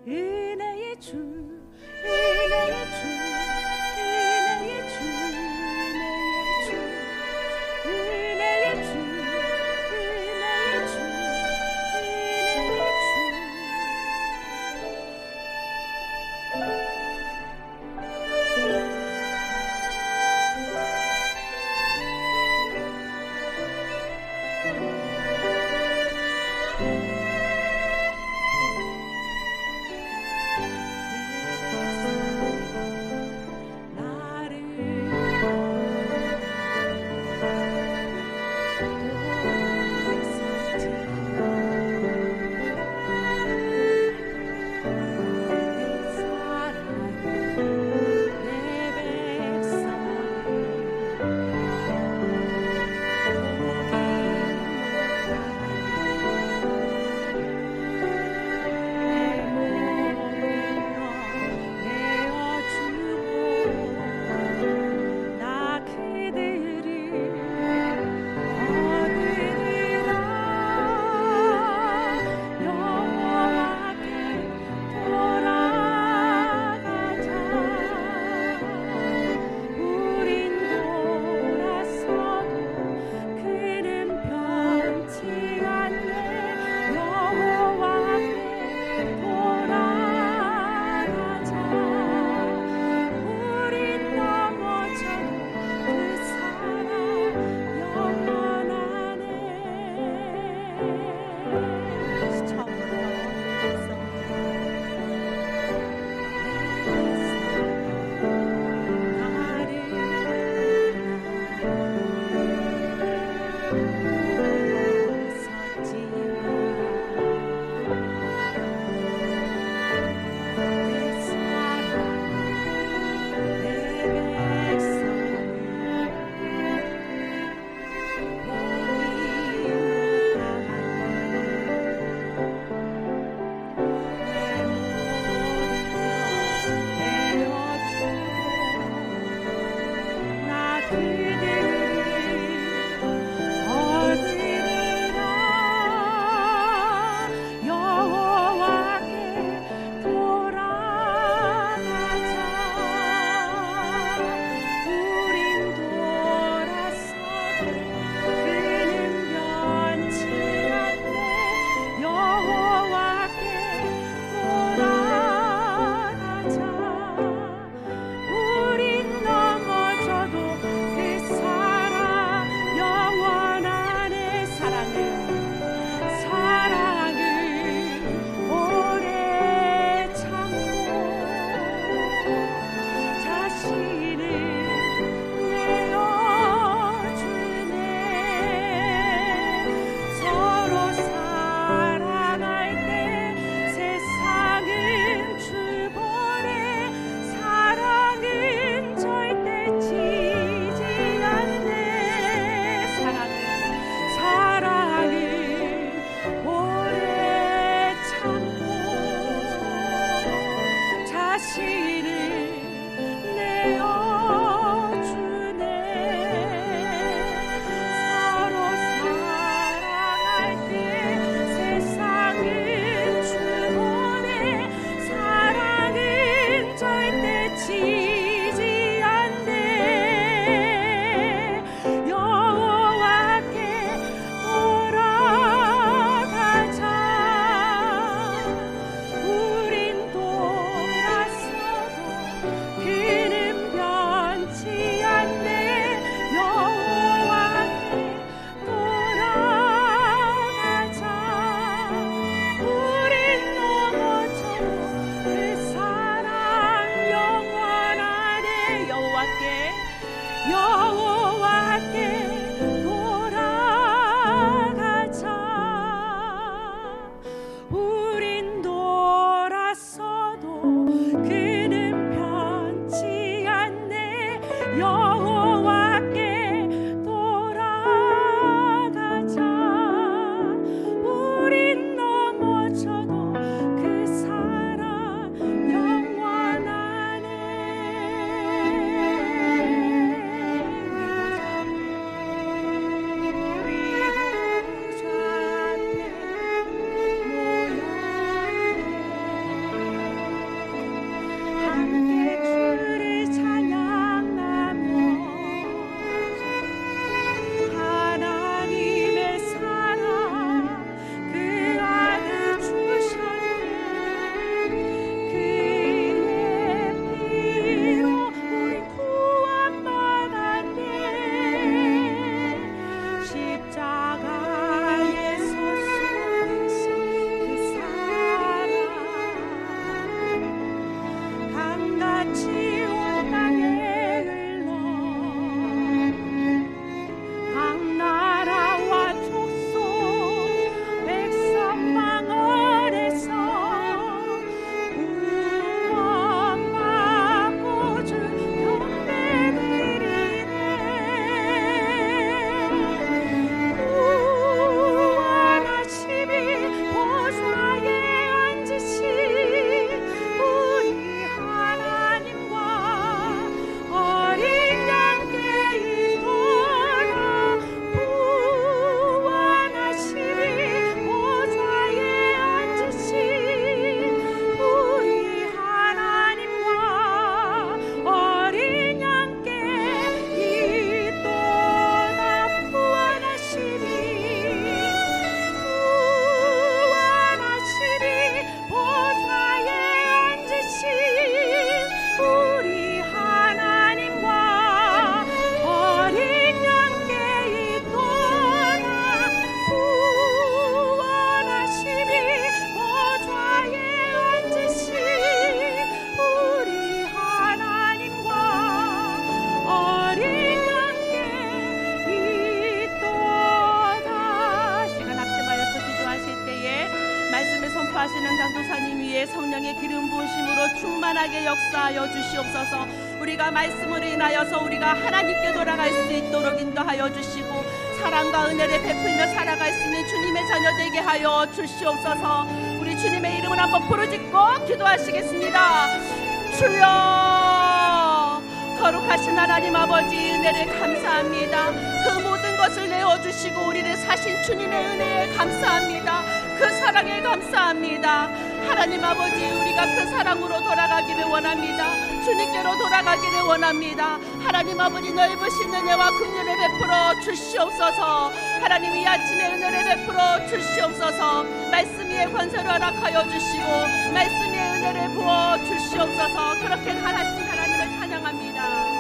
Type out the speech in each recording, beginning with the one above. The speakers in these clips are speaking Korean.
은혜의 주, 은혜의 주, 은혜의 주, 은혜의 주, 은혜의 주, 은혜의 주, 전도사님 위에 성령의 기름 부으심으로 충만하게 역사하여 주시옵소서. 우리가 말씀으로 인하여서 우리가 하나님께 돌아갈 수 있도록 인도하여 주시고 사랑과 은혜를 베풀며 살아갈 수 있는 주님의 자녀 되게 하여 주시옵소서. 우리 주님의 이름을 한번 부르짖고 기도하시겠습니다. 주여, 거룩하신 하나님 아버지, 은혜를 감사합니다. 그 모든 것을 내어주시고 우리를 사신 주님의 은혜에 감사합니다. 그 사랑에 감사합니다. 하나님 아버지, 우리가 그 사랑으로 돌아가기를 원합니다. 주님께로 돌아가기를 원합니다. 하나님 아버지, 넓으신 은혜와 긍휼을 베풀어 주시옵소서. 하나님, 이 아침에 은혜를 베풀어 주시옵소서. 말씀 위에 권세를 허락하여 주시고 말씀 위에 은혜를 부어 주시옵소서. 그렇게 하나씩 하나님을 찬양합니다.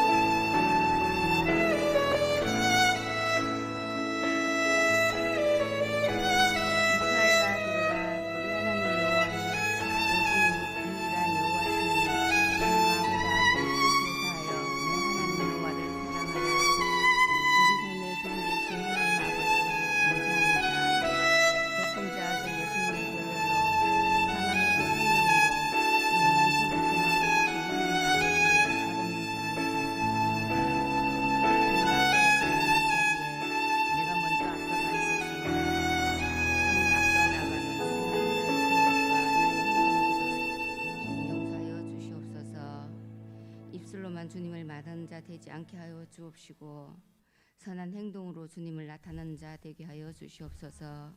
주님을 말하는 자 되지 않게 하여 주옵시고 선한 행동으로 주님을 나타내는 자 되게 하여 주시옵소서.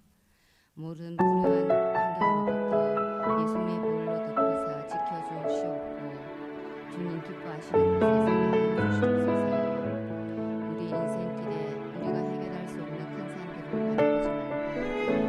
모든 불의한 환경으로부터 예수님의 보혈로 덮으사 지켜주시옵고 주님 기뻐하시는 곳에 살게 하여 주시옵소서. 우리 인생길에 우리가 해결할 수 없는 큰 산들을 바라보지 말고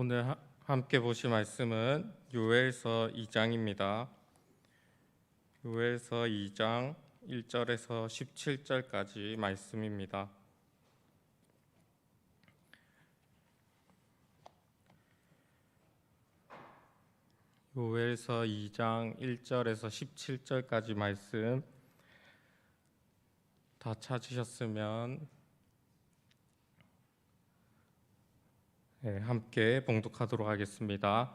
오늘 함께 보실 말씀은 요엘서 2장입니다. 요엘서 2장 1절에서 17절까지 말씀입니다. 요엘서 2장 1절에서 17절까지 말씀 다 찾으셨으면 함께 봉독하도록 하겠습니다.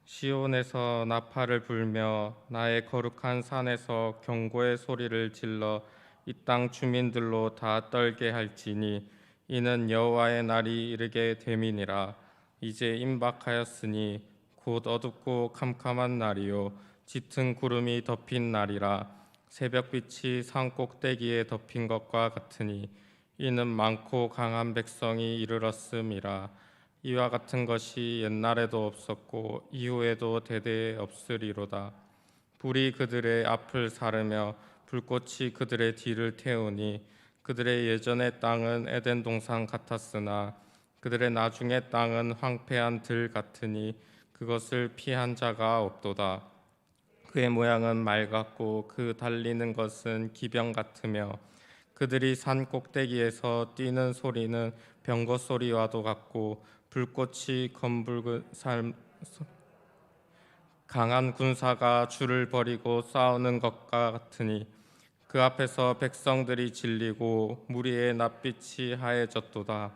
시온에서 나팔을 불며 나의 거룩한 산에서 경고의 소리를 질러 이 땅 주민들로 다 떨게 할지니 이는 여호와의 날이 이르게 됨이니라. 이제 임박하였으니 곧 어둡고 캄캄한 날이요 짙은 구름이 덮인 날이라. 새벽빛이 산 꼭대기에 덮인 것과 같으니 이는 많고 강한 백성이 이르렀음이라. 이와 같은 것이 옛날에도 없었고 이후에도 대대에 없으리로다. 불이 그들의 앞을 사르며 불꽃이 그들의 뒤를 태우니 그들의 예전의 땅은 에덴 동산 같았으나 그들의 나중의 땅은 황폐한 들 같으니 그것을 피한 자가 없도다. 그의 모양은 말 같고 그 달리는 것은 기병 같으며 그들이 산 꼭대기에서 뛰는 소리는 병거 소리와도 같고 불꽃이 검붉은 강한 군사가 줄을 버리고 싸우는 것과 같으니 그 앞에서 백성들이 질리고 무리의 낯빛이 하얘졌도다.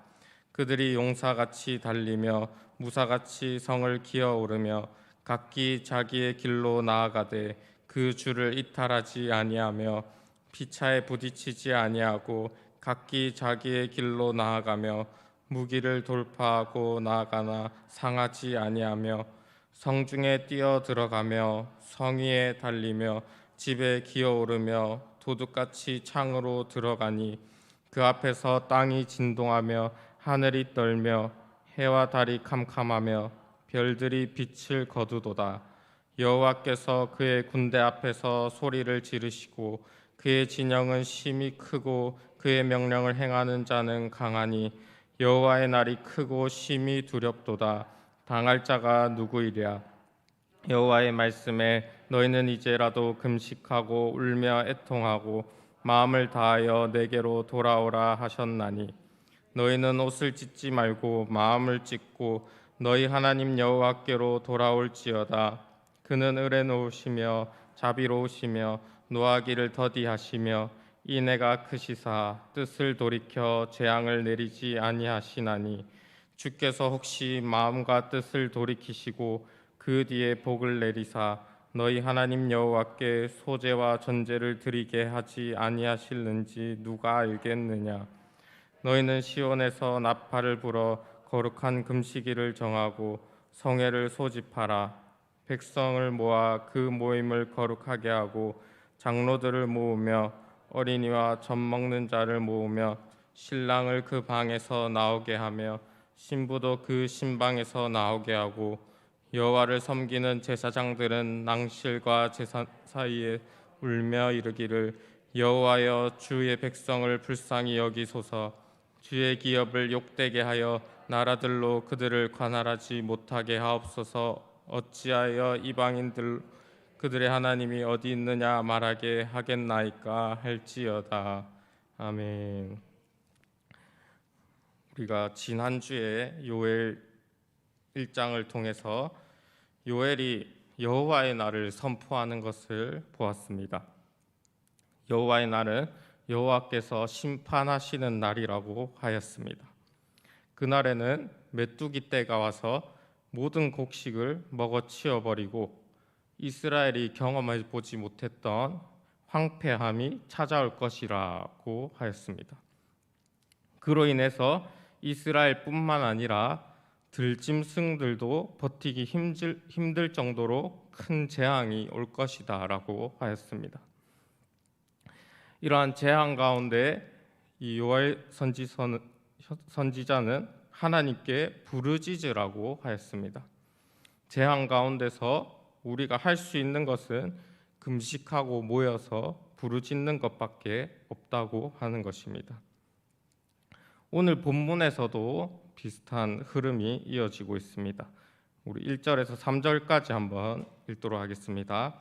그들이 용사같이 달리며 무사같이 성을 기어오르며 각기 자기의 길로 나아가되 그 줄을 이탈하지 아니하며 피차에 부딪히지 아니하고 각기 자기의 길로 나아가며 무기를 돌파하고 나아가나 상하지 아니하며 성중에 뛰어 들어가며 성 위에 달리며 집에 기어오르며 도둑같이 창으로 들어가니 그 앞에서 땅이 진동하며 하늘이 떨며 해와 달이 캄캄하며 별들이 빛을 거두도다. 여호와께서 그의 군대 앞에서 소리를 지르시고 그의 진영은 심히 크고 그의 명령을 행하는 자는 강하니 여호와의 날이 크고 심히 두렵도다. 당할 자가 누구이랴. 여호와의 말씀에 너희는 이제라도 금식하고 울며 애통하고 마음을 다하여 내게로 돌아오라 하셨나니 너희는 옷을 찢지 말고 마음을 찢고 너희 하나님 여호와께로 돌아올지어다. 그는 을에 놓으시며 자비로우시며 노하기를 더디하시며 인애가 크시사 뜻을 돌이켜 재앙을 내리지 아니하시나니 주께서 혹시 마음과 뜻을 돌이키시고 그 뒤에 복을 내리사 너희 하나님 여호와께 소제와 전제를 드리게 하지 아니하실는지 누가 알겠느냐. 너희는 시온에서 나팔을 불어 거룩한 금식일을 정하고 성회를 소집하라. 백성을 모아 그 모임을 거룩하게 하고 장로들을 모으며 어린이와 젖 먹는 자를 모으며 신랑을 그 방에서 나오게 하며 신부도 그 신방에서 나오게 하고 여호와를 섬기는 제사장들은 낭실과 제사 사이에 울며 이르기를 여호와여 주의 백성을 불쌍히 여기소서. 주의 기업을 욕되게 하여 나라들로 그들을 관할하지 못하게 하옵소서. 어찌하여 이방인들 그들의 하나님이 어디 있느냐 말하게 하겠나이까 할지어다. 아멘. 우리가 지난주에 요엘 1장을 통해서 요엘이 여호와의 날을 선포하는 것을 보았습니다. 여호와의 날은 여호와께서 심판하시는 날이라고 하였습니다. 그날에는 메뚜기 떼가 와서 모든 곡식을 먹어치워버리고 이스라엘이 경험해 보지 못했던 황폐함이 찾아올 것이라고 하였습니다. 그로 인해서 이스라엘뿐만 아니라 들짐승들도 버티기 힘들 정도로 큰 재앙이 올 것이다 라고 하였습니다. 이러한 재앙 가운데 이 요엘 선지자는 하나님께 부르짖으라고 하였습니다. 재앙 가운데서 우리가 할 수 있는 것은 금식하고 모여서 부르짖는 것밖에 없다고 하는 것입니다. 오늘 본문에서도 비슷한 흐름이 이어지고 있습니다. 우리 1절에서 3절까지 한번 읽도록 하겠습니다.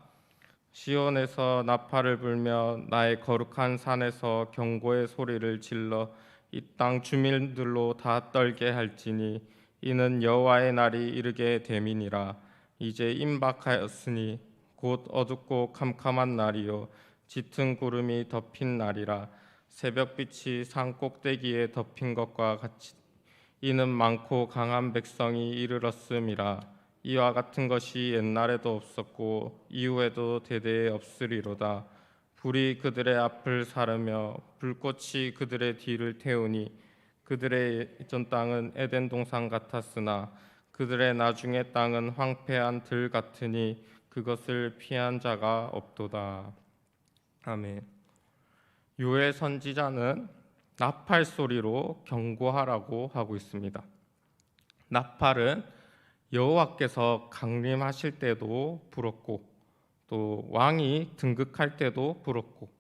시온에서 나팔을 불며 나의 거룩한 산에서 경고의 소리를 질러 이 땅 주민들로 다 떨게 할지니 이는 여호와의 날이 이르게 됨이니라. 이제 임박하였으니 곧 어둡고 캄캄한 날이요 짙은 구름이 덮인 날이라. 새벽빛이 산 꼭대기에 덮인 것과 같이 이는 많고 강한 백성이 이르렀음이라. 이와 같은 것이 옛날에도 없었고 이후에도 대대에 없으리로다. 불이 그들의 앞을 사르며 불꽃이 그들의 뒤를 태우니 그들의 전 땅은 에덴 동산 같았으나 그들의 나중의 땅은 황폐한 들 같으니 그것을 피한 자가 없도다. 아멘. 요엘 선지자는 나팔 소리로 경고하라고 하고 있습니다. 나팔은 여호와께서 강림하실 때도 불었고 또 왕이 등극할 때도 불었고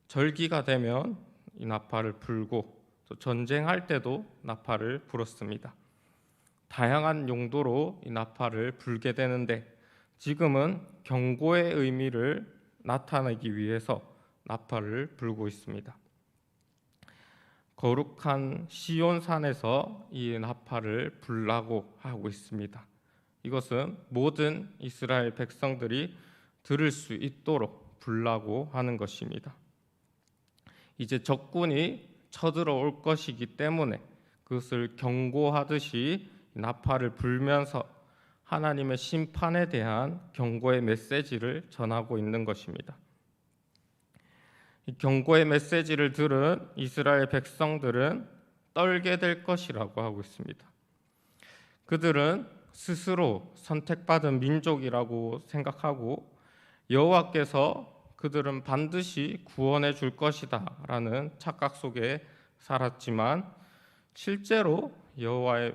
절기가 되면 이 나팔을 불고 또 전쟁할 때도 나팔을 불었습니다. 다양한 용도로 이 나팔을 불게 되는데 지금은 경고의 의미를 나타내기 위해서 나팔을 불고 있습니다. 거룩한 시온산에서 이 나팔을 불라고 하고 있습니다. 이것은 모든 이스라엘 백성들이 들을 수 있도록 불라고 하는 것입니다. 이제 적군이 쳐들어올 것이기 때문에 그것을 경고하듯이 나팔을 불면서 하나님의 심판에 대한 경고의 메시지를 전하고 있는 것입니다. 이 경고의 메시지를 들은 이스라엘 백성들은 떨게 될 것이라고 하고 있습니다. 그들은 스스로 선택받은 민족이라고 생각하고 여호와께서 그들은 반드시 구원해 줄 것이다 라는 착각 속에 살았지만 실제로 여호와의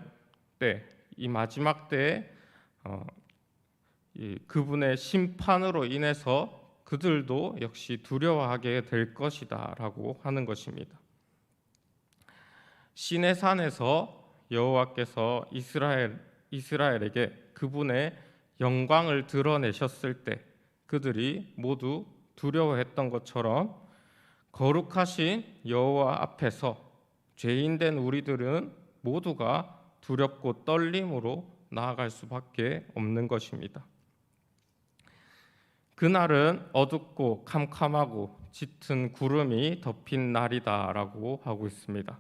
때, 이 마지막 때에 그분의 심판으로 인해서 그들도 역시 두려워하게 될 것이다 라고 하는 것입니다. 시내산에서 여호와께서 이스라엘에게 그분의 영광을 드러내셨을 때 그들이 모두 두려워했던 것처럼 거룩하신 여호와 앞에서 죄인된 우리들은 모두가 두렵고 떨림으로 나아갈 수밖에 없는 것입니다. 그날은 어둡고 캄캄하고 짙은 구름이 덮인 날이다라고 하고 있습니다.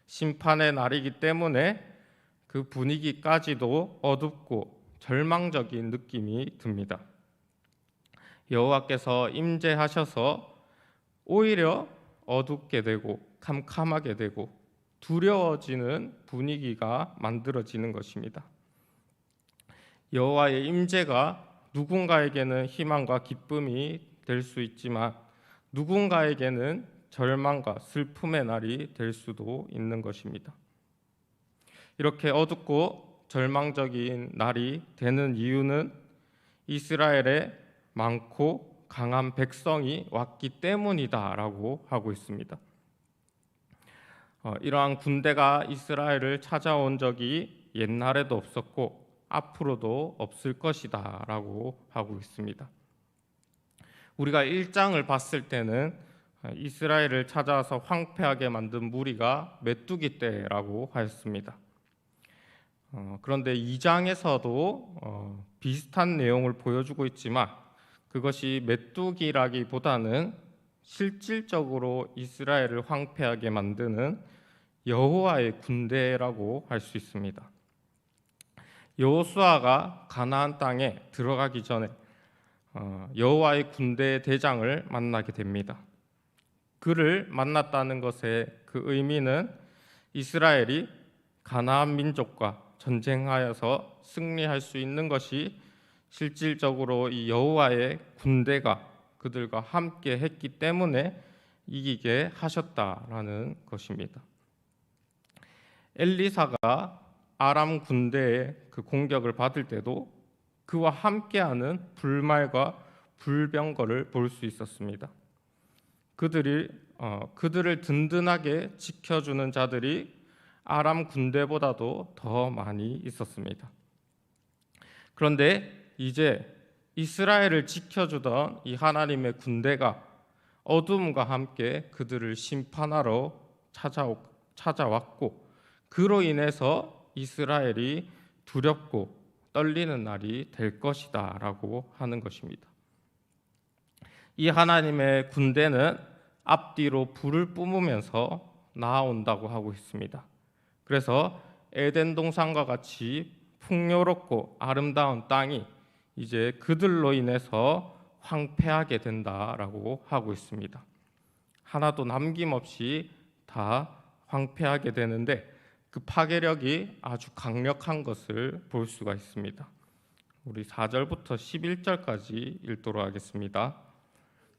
심판의 날이기 때문에 그 분위기까지도 어둡고 절망적인 느낌이 듭니다. 여호와께서 임재하셔서 오히려 어둡게 되고 캄캄하게 되고 두려워지는 분위기가 만들어지는 것입니다. 여호와의 임재가 누군가에게는 희망과 기쁨이 될 수 있지만 누군가에게는 절망과 슬픔의 날이 될 수도 있는 것입니다. 이렇게 어둡고 절망적인 날이 되는 이유는 이스라엘에 많고 강한 백성이 왔기 때문이다라고 하고 있습니다. 이러한 군대가 이스라엘을 찾아온 적이 옛날에도 없었고 앞으로도 없을 것이다라고 하고 있습니다. 우리가 1장을 봤을 때는 이스라엘을 찾아와서 황폐하게 만든 무리가 메뚜기 떼라고 하였습니다. 그런데 2장에서도 비슷한 내용을 보여주고 있지만 그것이 메뚜기라기보다는 실질적으로 이스라엘을 황폐하게 만드는 여호와의 군대라고 할 수 있습니다. 여호수아가 가나안 땅에 들어가기 전에 여호와의 군대의 대장을 만나게 됩니다. 그를 만났다는 것의 그 의미는 이스라엘이 가나안 민족과 전쟁하여서 승리할 수 있는 것이 실질적으로 이 여호와의 군대가 그들과 함께 했기 때문에 이기게 하셨다라는 것입니다. 엘리사가 아람 군대의 그 공격을 받을 때도 그와 함께하는 불말과 불병거를 볼 수 있었습니다. 그들을 든든하게 지켜주는 자들이 아람 군대보다도 더 많이 있었습니다. 그런데 이제 이스라엘을 지켜주던 이 하나님의 군대가 어둠과 함께 그들을 심판하러 찾아왔고, 그로 인해서 이스라엘이 두렵고 떨리는 날이 될 것이다 라고 하는 것입니다. 이 하나님의 군대는 앞뒤로 불을 뿜으면서 나아온다고 하고 있습니다. 그래서 에덴 동산과 같이 풍요롭고 아름다운 땅이 이제 그들로 인해서 황폐하게 된다라고 하고 있습니다. 하나도 남김없이 다 황폐하게 되는데 그 파괴력이 아주 강력한 것을 볼 수가 있습니다. 우리 4절부터 11절까지 읽도록 하겠습니다.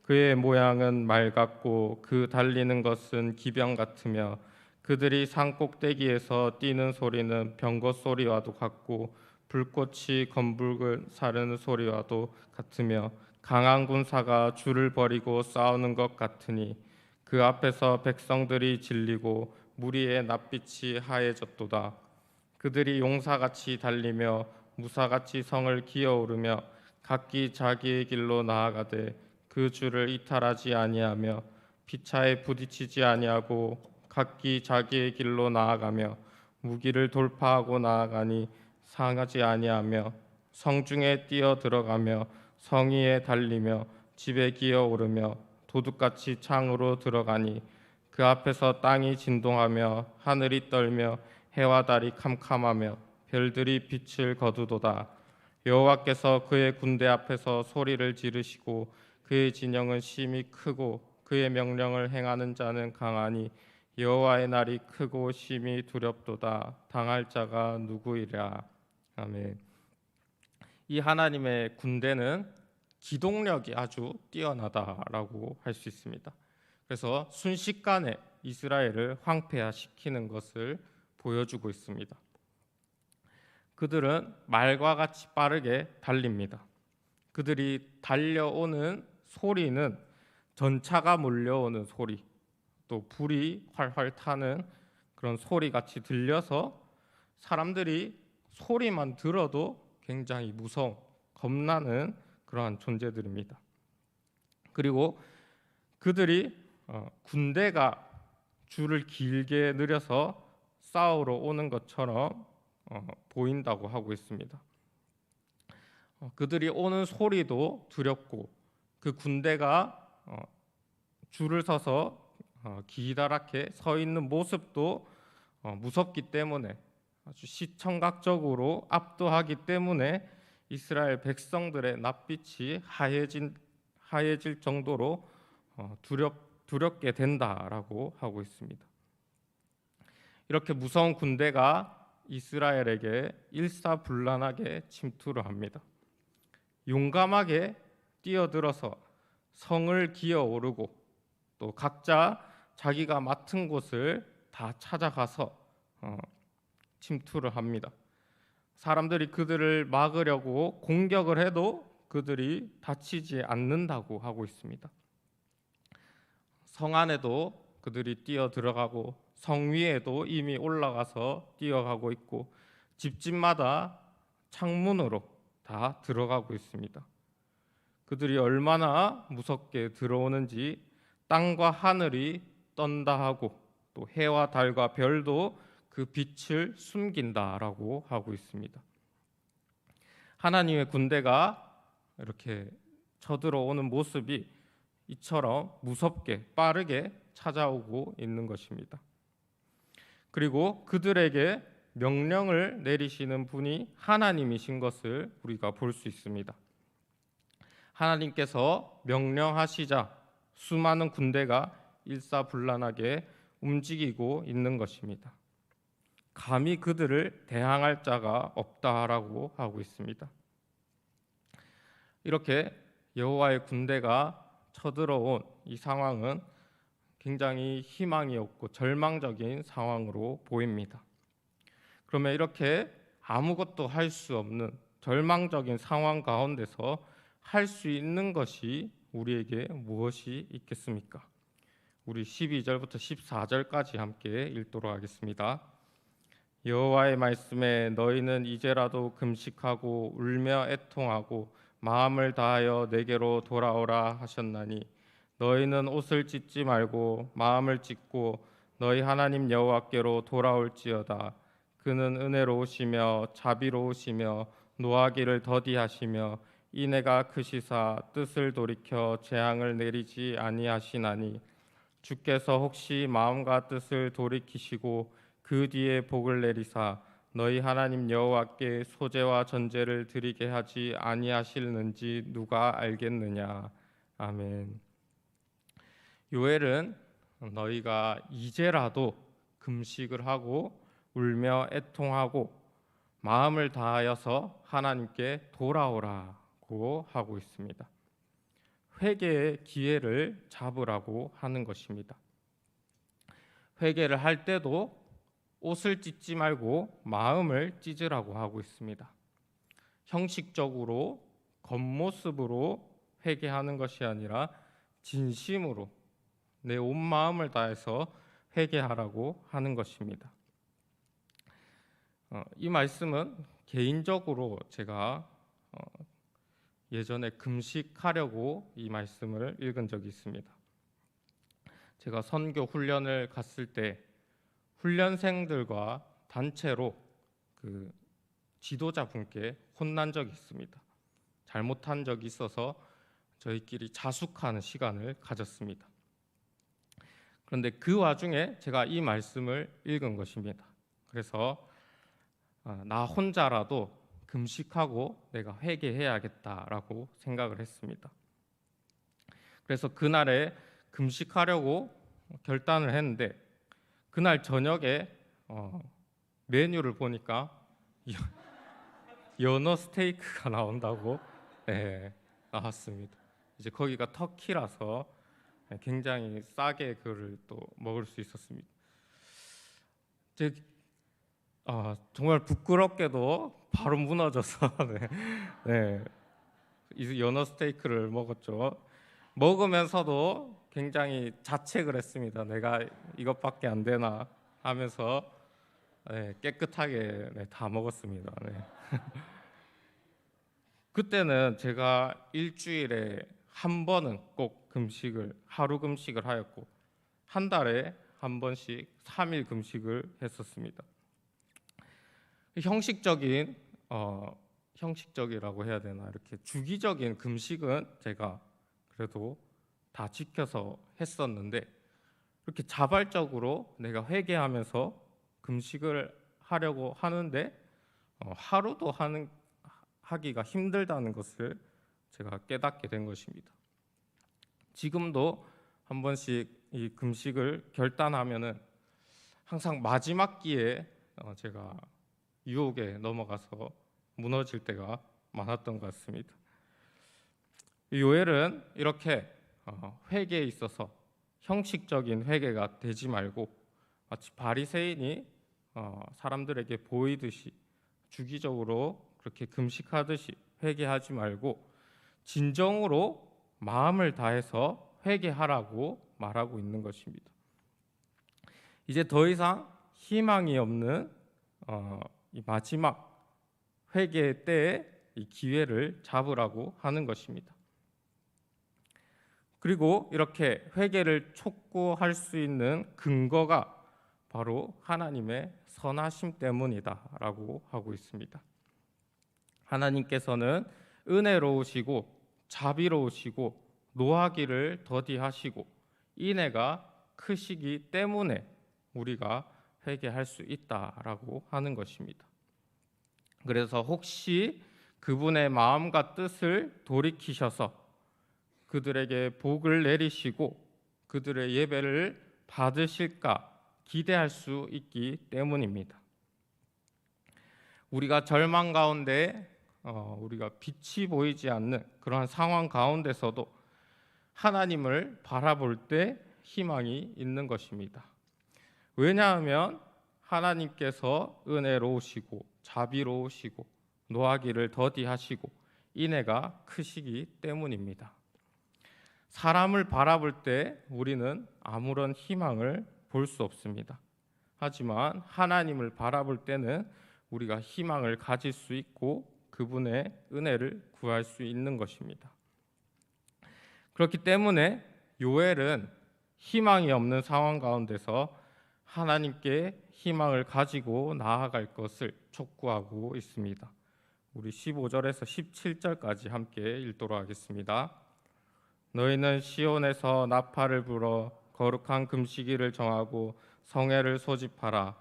그의 모양은 말 같고 그 달리는 것은 기병 같으며 그들이 산 꼭대기에서 뛰는 소리는 병거 소리와도 같고 불꽃이 검붉은 사르는 소리와도 같으며 강한 군사가 줄을 버리고 싸우는 것 같으니 그 앞에서 백성들이 질리고 무리의 낯빛이 하얘졌도다. 그들이 용사같이 달리며 무사같이 성을 기어오르며 각기 자기의 길로 나아가되 그 줄을 이탈하지 아니하며 피차에 부딪히지 아니하고 각기 자기의 길로 나아가며 무기를 돌파하고 나아가니 상하지 아니하며 성중에 뛰어 들어가며 성위에 달리며 집에 기어오르며 도둑같이 창으로 들어가니 그 앞에서 땅이 진동하며 하늘이 떨며 해와 달이 캄캄하며 별들이 빛을 거두도다. 여호와께서 그의 군대 앞에서 소리를 지르시고 그의 진영은 심히 크고 그의 명령을 행하는 자는 강하니 여호와의 날이 크고 심히 두렵도다. 당할 자가 누구이랴. 아멘. 이 하나님의 군대는 기동력이 아주 뛰어나다라고 할 수 있습니다. 그래서 순식간에 이스라엘을 황폐화시키는 것을 보여주고 있습니다. 그들은 말과 같이 빠르게 달립니다. 그들이 달려오는 소리는 전차가 몰려오는 소리, 또 불이 활활 타는 그런 소리같이 들려서 사람들이 소리만 들어도 굉장히 무서운, 겁나는 그러한 존재들입니다. 그리고 그들이 군대가 줄을 길게 늘여서 싸우러 오는 것처럼 보인다고 하고 있습니다. 그들이 오는 소리도 두렵고 그 군대가 줄을 서서 기다랗게 서 있는 모습도 무섭기 때문에 아주 시청각적으로 압도하기 때문에 이스라엘 백성들의 낯빛이 하얘질 정도로 두렵게 된다라고 하고 있습니다. 이렇게 무서운 군대가 이스라엘에게 일사불란하게 침투를 합니다. 용감하게 뛰어들어서 성을 기어오르고 또 각자 자기가 맡은 곳을 다 찾아가서 침투를 합니다. 사람들이 그들을 막으려고 공격을 해도 그들이 다치지 않는다고 하고 있습니다. 성 안에도 그들이 뛰어 들어가고 성 위에도 이미 올라가서 뛰어가고 있고 집집마다 창문으로 다 들어가고 있습니다. 그들이 얼마나 무섭게 들어오는지 땅과 하늘이 떤다 하고 또 해와 달과 별도 그 빛을 숨긴다라고 하고 있습니다. 하나님의 군대가 이렇게 쳐들어오는 모습이 이처럼 무섭게 빠르게 찾아오고 있는 것입니다. 그리고 그들에게 명령을 내리시는 분이 하나님이신 것을 우리가 볼 수 있습니다. 하나님께서 명령하시자 수많은 군대가 일사불란하게 움직이고 있는 것입니다. 감히 그들을 대항할 자가 없다라고 하고 있습니다. 이렇게 여호와의 군대가 쳐들어온 이 상황은 굉장히 희망이 없고 절망적인 상황으로 보입니다. 그러면 이렇게 아무것도 할 수 없는 절망적인 상황 가운데서 할 수 있는 것이 우리에게 무엇이 있겠습니까? 우리 12절부터 14절까지 함께 읽도록 하겠습니다. 여호와의 말씀에 너희는 이제라도 금식하고 울며 애통하고 마음을 다하여 내게로 돌아오라 하셨나니 너희는 옷을 찢지 말고 마음을 찢고 너희 하나님 여호와께로 돌아올지어다. 그는 은혜로우시며 자비로우시며 노하기를 더디하시며 인애가 크시사 뜻을 돌이켜 재앙을 내리지 아니하시나니 주께서 혹시 마음과 뜻을 돌이키시고 그 뒤에 복을 내리사 너희 하나님 여호와께 소제와 전제를 드리게 하지 아니하실는지 누가 알겠느냐. 아멘. 요엘은 너희가 이제라도 금식을 하고 울며 애통하고 마음을 다하여서 하나님께 돌아오라고 하고 있습니다. 회개의 기회를 잡으라고 하는 것입니다. 회개를 할 때도 옷을 찢지 말고 마음을 찢으라고 하고 있습니다. 형식적으로 겉모습으로 회개하는 것이 아니라 진심으로 내 온 마음을 다해서 회개하라고 하는 것입니다. 이 말씀은 개인적으로 제가 예전에 금식하려고 이 말씀을 읽은 적이 있습니다. 제가 선교 훈련을 갔을 때 훈련생들과 단체로 그 지도자분께 혼난 적이 있습니다. 잘못한 적이 있어서 저희끼리 자숙하는 시간을 가졌습니다. 그런데 그 와중에 제가 이 말씀을 읽은 것입니다. 그래서 나 혼자라도 금식하고 내가 회개해야겠다라고 생각을 했습니다. 그래서 그날에 금식하려고 결단을 했는데 그날 저녁에 메뉴를 보니까 연어 스테이크가 나온다고 나왔습니다. 이제 거기가 터키라서 굉장히 싸게 그를 또 먹을 수 있었습니다. 정말 부끄럽게도 바로 무너져서 이 연어 스테이크를 먹었죠. 먹으면서도 굉장히 자책을 했습니다. 내가 이것밖에 안 되나 하면서 깨끗하게 다 먹었습니다. 그때는 제가 일주일에 한 번은 꼭 하루 금식을 하였고 한 달에 한 번씩 3일 금식을 했었습니다. 형식적이라고 해야 되나, 이렇게 주기적인 금식은 제가 그래도 다 지켜서 했었는데 이렇게 자발적으로 내가 회개하면서 금식을 하려고 하는데 하루도 하기가 힘들다는 것을 제가 깨닫게 된 것입니다. 지금도 한 번씩 이 금식을 결단하면은 항상 마지막 기회에 제가 유혹에 넘어가서 무너질 때가 많았던 것 같습니다. 요엘은 이렇게 회개에 있어서 형식적인 회개가 되지 말고 마치 바리새인이 사람들에게 보이듯이 주기적으로 그렇게 금식하듯이 회개하지 말고 진정으로 마음을 다해서 회개하라고 말하고 있는 것입니다. 이제 더 이상 희망이 없는 이 마지막 회개 때에 이 기회를 잡으라고 하는 것입니다. 그리고 이렇게 회개를 촉구할 수 있는 근거가 바로 하나님의 선하심 때문이다라고 하고 있습니다. 하나님께서는 은혜로우시고 자비로우시고 노하기를 더디하시고 인애가 크시기 때문에 우리가 회개할 수 있다라고 하는 것입니다. 그래서 혹시 그분의 마음과 뜻을 돌이키셔서 그들에게 복을 내리시고 그들의 예배를 받으실까 기대할 수 있기 때문입니다. 우리가 절망 가운데 우리가 빛이 보이지 않는 그러한 상황 가운데서도 하나님을 바라볼 때 희망이 있는 것입니다. 왜냐하면 하나님께서 은혜로우시고 자비로우시고 노하기를 더디하시고 인애가 크시기 때문입니다. 사람을 바라볼 때 우리는 아무런 희망을 볼 수 없습니다. 하지만 하나님을 바라볼 때는 우리가 희망을 가질 수 있고 그분의 은혜를 구할 수 있는 것입니다. 그렇기 때문에 요엘은 희망이 없는 상황 가운데서 하나님께 희망을 가지고 나아갈 것을 촉구하고 있습니다. 우리 15절에서 17절까지 함께 읽도록 하겠습니다. 너희는 시온에서 나팔을 불어 거룩한 금식일을 정하고 성회를 소집하라.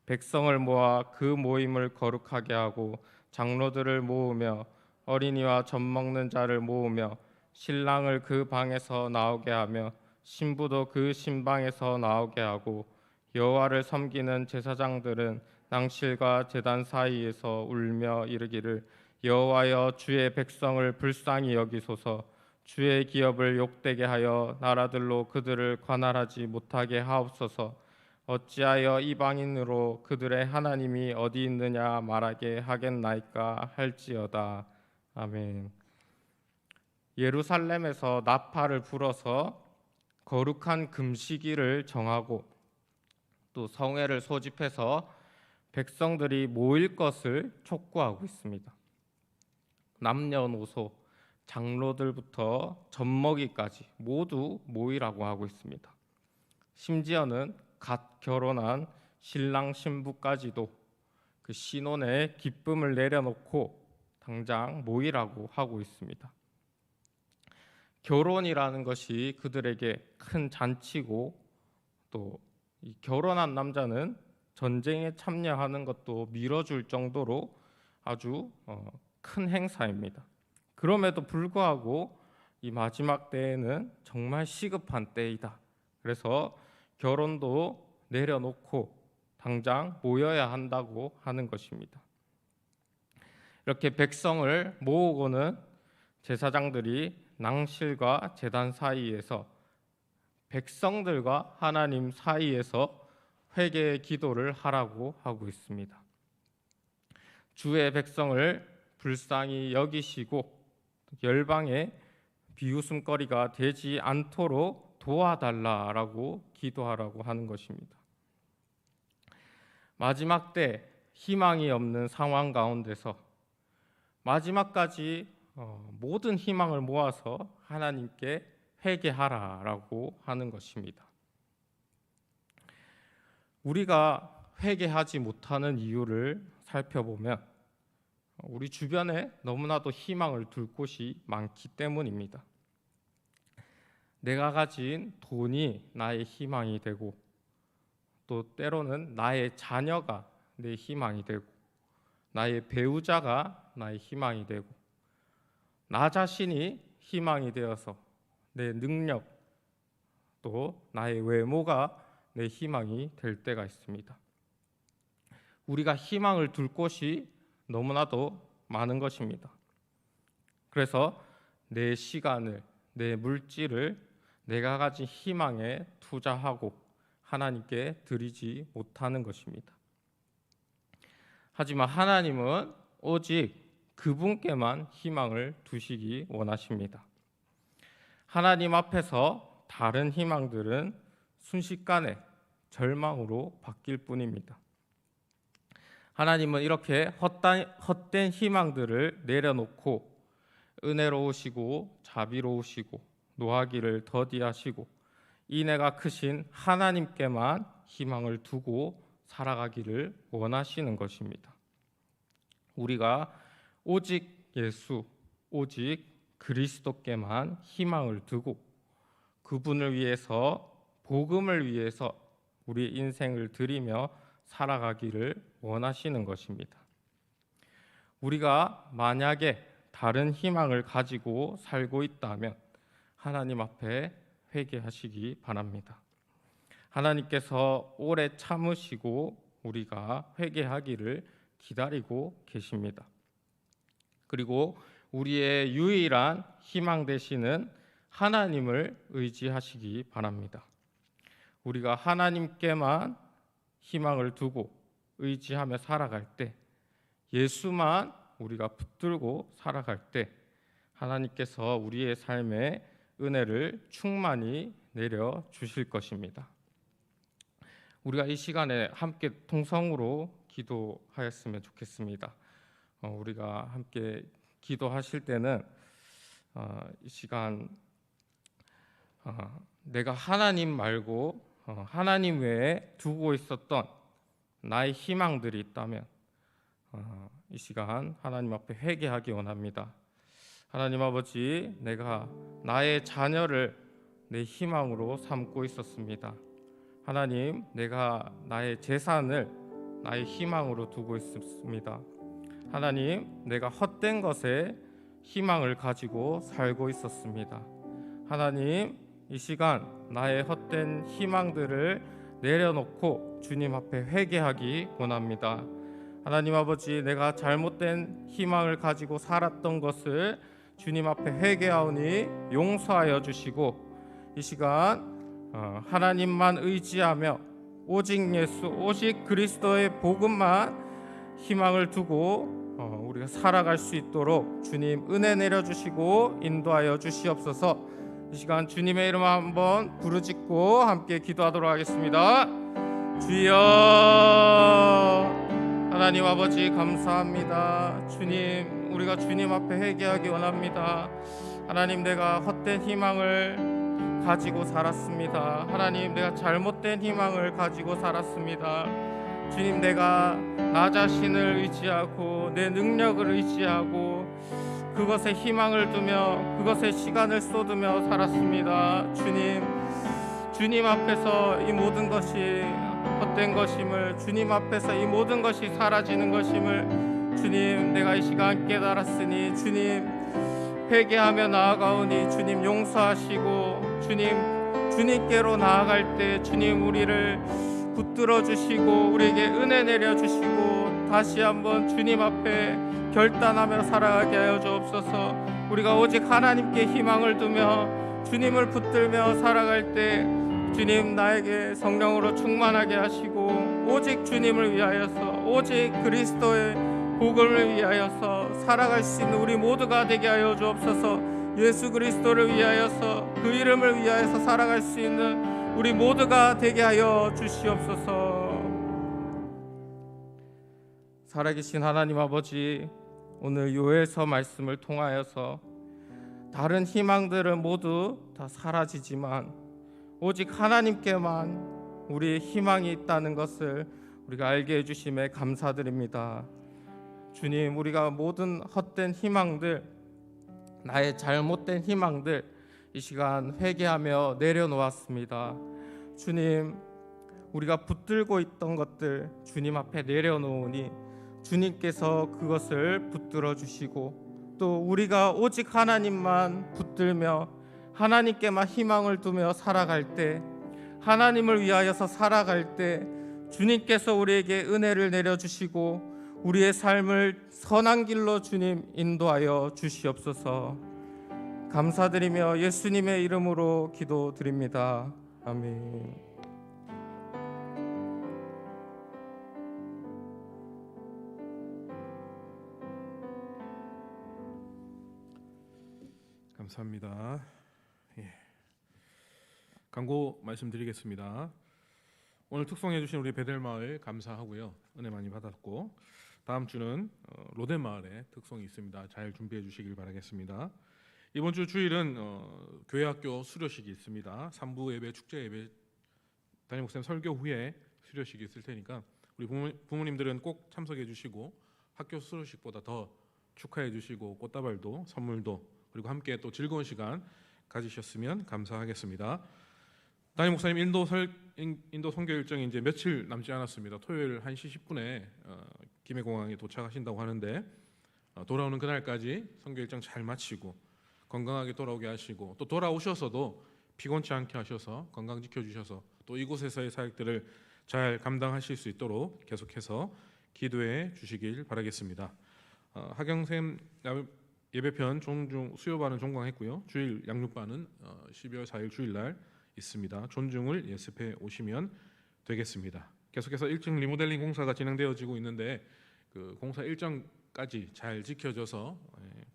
백성을 모아 그 모임을 거룩하게 하고 장로들을 모으며 어린이와 젖 먹는 자를 모으며 신랑을 그 방에서 나오게 하며 신부도 그 신방에서 나오게 하고 여호와를 섬기는 제사장들은 낭실과 제단 사이에서 울며 이르기를 여호와여 주의 백성을 불쌍히 여기소서. 주의 기업을 욕되게 하여 나라들로 그들을 관할하지 못하게 하옵소서. 어찌하여 이방인으로 그들의 하나님이 어디 있느냐 말하게 하겠나이까 할지어다. 아멘. 예루살렘에서 나팔을 불어서 거룩한 금식일을 정하고 또 성회를 소집해서 백성들이 모일 것을 촉구하고 있습니다. 남녀노소, 장로들부터 젖먹이까지 모두 모이라고 하고 있습니다. 심지어는 갓 결혼한 신랑 신부까지도 그 신혼의 기쁨을 내려놓고 당장 모이라고 하고 있습니다. 결혼이라는 것이 그들에게 큰 잔치고 또 이 결혼한 남자는 전쟁에 참여하는 것도 미뤄줄 정도로 아주 큰 행사입니다. 그럼에도 불구하고 이 마지막 때에는 정말 시급한 때이다. 그래서 결혼도 내려놓고 당장 모여야 한다고 하는 것입니다. 이렇게 백성을 모으고는 제사장들이 낭실과 제단 사이에서 백성들과 하나님 사이에서 회개의 기도를 하라고 하고 있습니다. 주의 백성을 불쌍히 여기시고 열방의 비웃음거리가 되지 않도록 도와달라라고 기도하라고 하는 것입니다. 마지막 때 희망이 없는 상황 가운데서 마지막까지 모든 희망을 모아서 하나님께 회개하라라고 하는 것입니다. 우리가 회개하지 못하는 이유를 살펴보면 우리 주변에 너무나도 희망을 둘 곳이 많기 때문입니다. 내가 가진 돈이 나의 희망이 되고 또 때로는 나의 자녀가 내 희망이 되고 나의 배우자가 나의 희망이 되고 나 자신이 희망이 되어서 내 능력 또 나의 외모가 내 희망이 될 때가 있습니다. 우리가 희망을 둘 곳이 너무나도 많은 것입니다. 그래서 내 시간을, 내 물질을 내가 가진 희망에 투자하고 하나님께 드리지 못하는 것입니다. 하지만 하나님은 오직 그분께만 희망을 두시기 원하십니다. 하나님 앞에서 다른 희망들은 순식간에 절망으로 바뀔 뿐입니다. 하나님은 이렇게 헛된 희망들을 내려놓고 은혜로우시고 자비로우시고 노하기를 더디하시고 인애가 크신 하나님께만 희망을 두고 살아가기를 원하시는 것입니다. 우리가 오직 예수, 오직 그리스도께만 희망을 두고 그분을 위해서 복음을 위해서 우리 인생을 드리며 살아가기를 원하시는 것입니다. 우리가 만약에 다른 희망을 가지고 살고 있다면 하나님 앞에 회개하시기 바랍니다. 하나님께서 오래 참으시고 우리가 회개하기를 기다리고 계십니다. 그리고 우리의 유일한 희망 되시는 하나님을 의지하시기 바랍니다. 우리가 하나님께만 희망을 두고 의지하며 살아갈 때, 예수만 우리가 붙들고 살아갈 때 하나님께서 우리의 삶에 은혜를 충만히 내려 주실 것입니다. 우리가 이 시간에 함께 통성으로 기도하였으면 좋겠습니다. 우리가 함께 기도하실 때는 이 시간 내가 하나님 말고 하나님 외에 두고 있었던 나의 희망들이 있다면 이 시간 하나님 앞에 회개하기 원합니다. 하나님 아버지, 내가 나의 자녀를 내 희망으로 삼고 있었습니다. 하나님, 내가 나의 재산을 나의 희망으로 두고 있습니다. 하나님, 내가 헛된 것에 희망을 가지고 살고 있었습니다. 하나님, 이 시간 나의 헛된 희망들을 내려놓고 주님 앞에 회개하기 원합니다. 하나님 아버지, 내가 잘못된 희망을 가지고 살았던 것을 주님 앞에 회개하오니 용서하여 주시고, 이 시간 하나님만 의지하며 오직 예수, 오직 그리스도의 복음만 희망을 두고 우리가 살아갈 수 있도록 주님 은혜 내려주시고 인도하여 주시옵소서. 이 시간 주님의 이름 한번 부르짖고 함께 기도하도록 하겠습니다. 주여, 하나님 아버지 감사합니다. 주님, 우리가 주님 앞에 회개하기 원합니다. 하나님, 내가 헛된 희망을 가지고 살았습니다. 하나님, 내가 잘못된 희망을 가지고 살았습니다. 주님, 내가 나 자신을 의지하고 내 능력을 의지하고 그것에 희망을 두며 그것에 시간을 쏟으며 살았습니다. 주님 앞에서 이 모든 것이 헛된 것임을, 주님 앞에서 이 모든 것이 사라지는 것임을 주님, 내가 이 시간 깨달았으니 주님, 회개하며 나아가오니 주님 용서하시고, 주님께로 나아갈 때 주님 우리를 붙들어 주시고 우리에게 은혜 내려 주시고 다시 한번 주님 앞에 결단하며 살아가게 하여 주옵소서. 우리가 오직 하나님께 희망을 두며 주님을 붙들며 살아갈 때 주님 나에게 성령으로 충만하게 하시고 오직 주님을 위하여서, 오직 그리스도의 복음을 위하여서 살아갈 수 있는 우리 모두가 되게 하여 주옵소서. 예수 그리스도를 위하여서, 그 이름을 위하여서 살아갈 수 있는 우리 모두가 되게 하여 주시옵소서. 살아계신 하나님 아버지, 오늘 요엘서 말씀을 통하여서 다른 희망들은 모두 다 사라지지만 오직 하나님께만 우리의 희망이 있다는 것을 우리가 알게 해주심에 감사드립니다. 주님, 우리가 모든 헛된 희망들, 나의 잘못된 희망들 이 시간 회개하며 내려놓았습니다. 주님, 우리가 붙들고 있던 것들 주님 앞에 내려놓으니 주님께서 그것을 붙들어 주시고, 또 우리가 오직 하나님만 붙들며 하나님께만 희망을 두며 살아갈 때, 하나님을 위하여서 살아갈 때 주님께서 우리에게 은혜를 내려주시고 우리의 삶을 선한 길로 주님 인도하여 주시옵소서. 감사드리며 예수님의 이름으로 기도드립니다. 아멘. 감사합니다. 광고 말씀드리겠습니다. 오늘 특송해 주신 우리 베델마을 감사하고요. 은혜 많이 받았고, 다음 주는 로덴마을에 특송이 있습니다. 잘 준비해 주시길 바라겠습니다. 이번 주 주일은 교회학교 수료식이 있습니다. 3부 예배, 축제 예배, 담임 목사님 설교 후에 수료식이 있을 테니까 우리 부모님들은 꼭 참석해 주시고 학교 수료식보다 더 축하해 주시고 꽃다발도, 선물도, 그리고 함께 또 즐거운 시간 가지셨으면 감사하겠습니다. 담임 목사님 인도 선교 일정이 이제 며칠 남지 않았습니다. 토요일 1시 10분에 김해공항에 도착하신다고 하는데, 돌아오는 그날까지 선교 일정 잘 마치고 건강하게 돌아오게 하시고, 또 돌아오셔서도 피곤치 않게 하셔서 건강 지켜주셔서 또 이곳에서의 사역들을 잘 감당하실 수 있도록 계속해서 기도해 주시길 바라겠습니다. 하경샘 예배편 종중 수요반은 종강했고요. 주일 양육반은 12월 4일 주일날 있습니다. 존중을 예습해 오시면 되겠습니다. 계속해서 1층 리모델링 공사가 진행되어지고 있는데 그 공사 일정까지 잘 지켜져서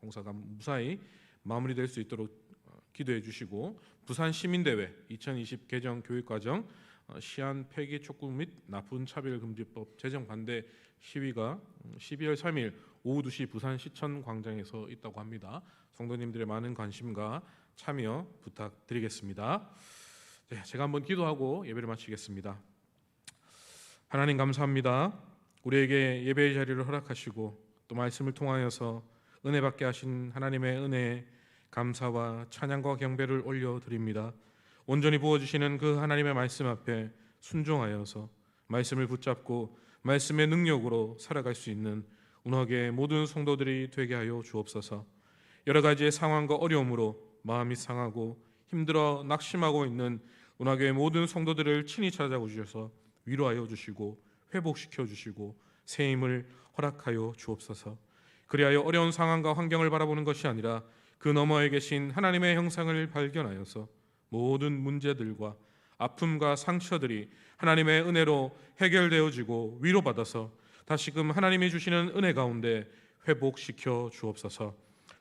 공사가 무사히 마무리될 수 있도록 기도해 주시고, 부산 시민대회 2020 개정 교육과정 시한 폐기 촉구 및 나쁜 차별 금지법 제정 반대 시위가 12월 3일 오후 2시 부산 시청 광장에서 있다고 합니다. 성도님들의 많은 관심과 참여 부탁드리겠습니다. 네, 제가 한번 기도하고 예배를 마치겠습니다. 하나님 감사합니다. 우리에게 예배의 자리를 허락하시고 또 말씀을 통하여서 은혜 받게 하신 하나님의 은혜에 감사와 찬양과 경배를 올려드립니다. 온전히 부어주시는 그 하나님의 말씀 앞에 순종하여서 말씀을 붙잡고 말씀의 능력으로 살아갈 수 있는 운하계의 모든 성도들이 되게 하여 주옵소서. 여러 가지의 상황과 어려움으로 마음이 상하고 힘들어 낙심하고 있는 운하계의 모든 성도들을 친히 찾아오셔서 위로하여 주시고 회복시켜 주시고 새 힘을 허락하여 주옵소서. 그리하여 어려운 상황과 환경을 바라보는 것이 아니라 그 너머에 계신 하나님의 형상을 발견하여서 모든 문제들과 아픔과 상처들이 하나님의 은혜로 해결되어지고 위로받아서 다시금 하나님이 주시는 은혜 가운데 회복시켜 주옵소서.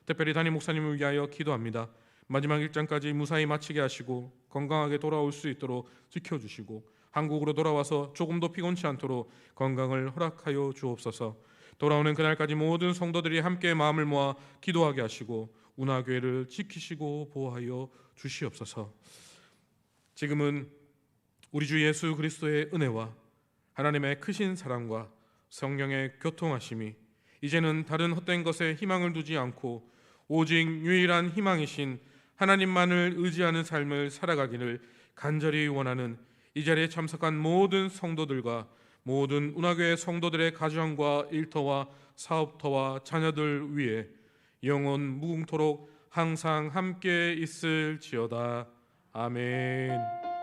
특별히 담임 목사님을 위하여 기도합니다. 마지막 일장까지 무사히 마치게 하시고 건강하게 돌아올 수 있도록 지켜주시고 한국으로 돌아와서 조금도 피곤치 않도록 건강을 허락하여 주옵소서. 돌아오는 그날까지 모든 성도들이 함께 마음을 모아 기도하게 하시고 운하교회를 지키시고 보호하여 주시옵소서. 지금은 우리 주 예수 그리스도의 은혜와 하나님의 크신 사랑과 성령의 교통하심이 이제는 다른 헛된 것에 희망을 두지 않고 오직 유일한 희망이신 하나님만을 의지하는 삶을 살아가기를 간절히 원하는 이 자리에 참석한 모든 성도들과 모든 운하교회 성도들의 가정과 일터와 사업터와 자녀들 위해 영원 무궁토록 항상 함께 있을지어다. 아멘.